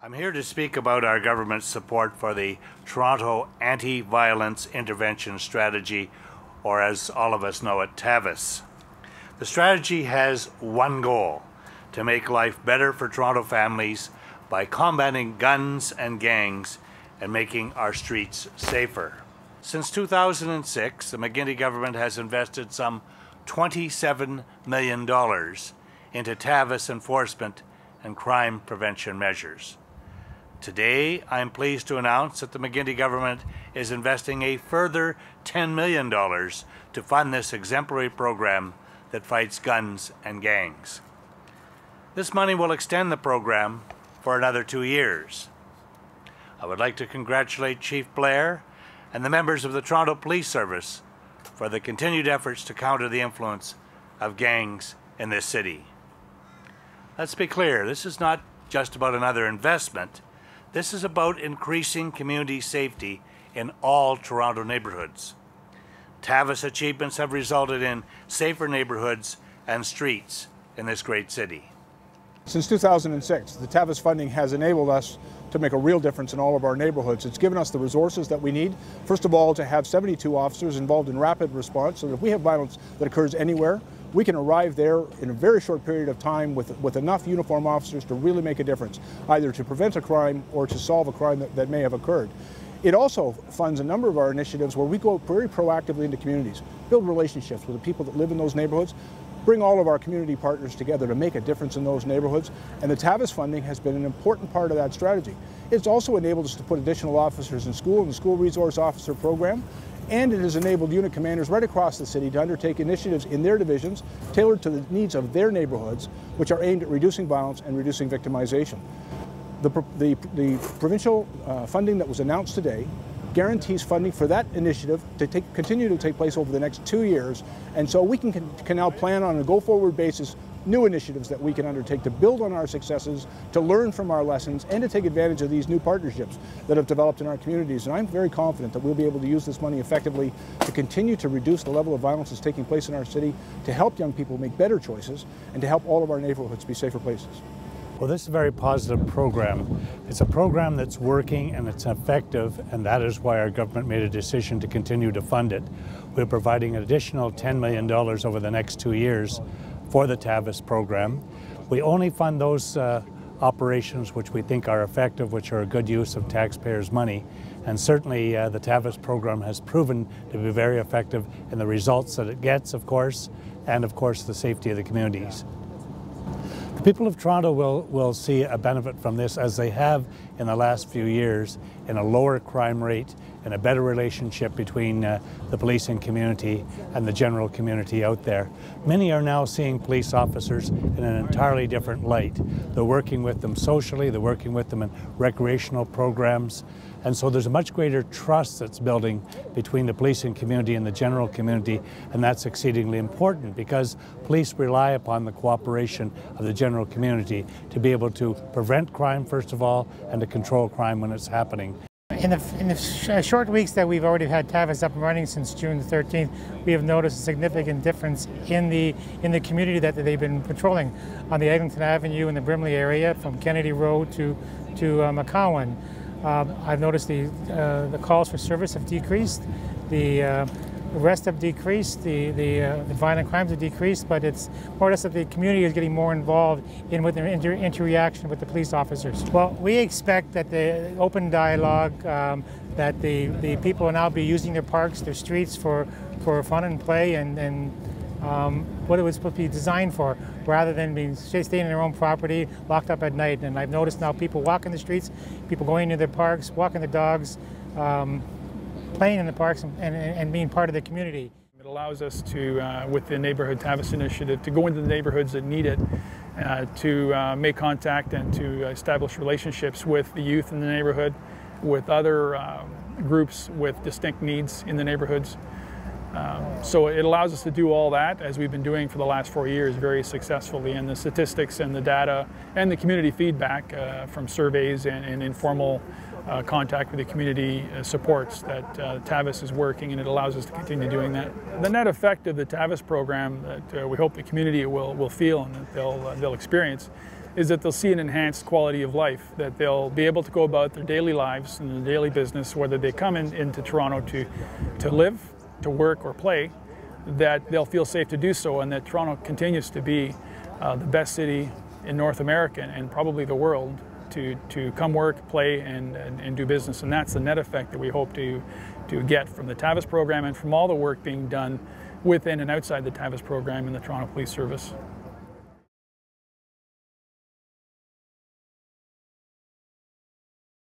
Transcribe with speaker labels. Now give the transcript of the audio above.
Speaker 1: I'm here to speak about our government's support for the Toronto Anti-Violence Intervention Strategy, or as all of us know it, TAVIS. The strategy has one goal: to make life better for Toronto families by combating guns and gangs and making our streets safer. Since 2006, the McGuinty government has invested some $27 million into TAVIS enforcement and crime prevention measures. Today, I am pleased to announce that the McGuinty government is investing a further $10 million to fund this exemplary program that fights guns and gangs. This money will extend the program for another 2 years. I would like to congratulate Chief Blair and the members of the Toronto Police Service for the continued efforts to counter the influence of gangs in this city. Let's be clear, this is not just about another investment. This is about increasing community safety in all Toronto neighborhoods. TAVIS achievements have resulted in safer neighborhoods and streets in this great city.
Speaker 2: Since 2006, the TAVIS funding has enabled us to make a real difference in all of our neighborhoods. It's given us the resources that we need. First of all, to have 72 officers involved in rapid response, so that if we have violence that occurs anywhere, we can arrive there in a very short period of time with enough uniformed officers to really make a difference, either to prevent a crime or to solve a crime that may have occurred. It also funds a number of our initiatives where we go very proactively into communities, build relationships with the people that live in those neighborhoods, bring all of our community partners together to make a difference in those neighborhoods, and the TAVIS funding has been an important part of that strategy. It's also enabled us to put additional officers in the School Resource Officer Program, and it has enabled unit commanders right across the city to undertake initiatives in their divisions tailored to the needs of their neighborhoods, which are aimed at reducing violence and reducing victimization. The provincial funding that was announced today guarantees funding for that initiative to continue to take place over the next 2 years, and so we can now plan on a go-forward basis new initiatives that we can undertake to build on our successes, to learn from our lessons, and to take advantage of these new partnerships that have developed in our communities. And I'm very confident that we'll be able to use this money effectively to continue to reduce the level of violence that's taking place in our city, to help young people make better choices, and to help all of our neighborhoods be safer places.
Speaker 1: Well, this is a very positive program. It's a program that's working and it's effective, and that is why our government made a decision to continue to fund it. We're providing an additional $10 million over the next 2 years for the TAVIS program. We only fund those operations which we think are effective, which are a good use of taxpayers' money. And certainly the TAVIS program has proven to be very effective in the results that it gets, of course, and of course the safety of the communities. The people of Toronto will see a benefit from this, as they have in the last few years, in a lower crime rate and a better relationship between the policing community and the general community out there. Many are now seeing police officers in an entirely different light. They're working with them socially, they're working with them in recreational programs, and so there's a much greater trust that's building between the policing community and the general community, and that's exceedingly important because police rely upon the cooperation of the general community to be able to prevent crime, first of all, and to control crime when it's happening.
Speaker 3: In the short weeks that we've already had TAVIS up and running since June the 13th, we have noticed a significant difference in the community that they've been patrolling on the Eglinton Avenue in the Brimley area, from Kennedy Road to McCowan. I've noticed the calls for service have decreased, the arrests have decreased, the violent crimes have decreased, but it's more or less that the community is getting more involved with their interaction with the police officers. Well, we expect that the open dialogue, that the people will now be using their parks, their streets for fun and play, and what it was supposed to be designed for, rather than staying in their own property, locked up at night. And I've noticed now people walking the streets, people going into their parks, walking the dogs, playing in the parks and being part of the community.
Speaker 4: It allows us to, with the Neighborhood TAVIS initiative, to go into the neighborhoods that need it, to make contact and to establish relationships with the youth in the neighborhood, with other groups with distinct needs in the neighborhoods. So it allows us to do all that, as we've been doing for the last 4 years very successfully, and the statistics and the data and the community feedback from surveys and informal contact with the community supports that TAVIS is working, and it allows us to continue doing that. The net effect of the TAVIS program that we hope the community will feel and that they'll experience is that they'll see an enhanced quality of life, that they'll be able to go about their daily lives and their daily business, whether they come into Toronto to live, to work, or play, that they'll feel safe to do so, and that Toronto continues to be the best city in North America and probably the world to come work, play, and do business. And that's the net effect that we hope to get from the TAVIS program and from all the work being done within and outside the TAVIS program in the Toronto Police Service.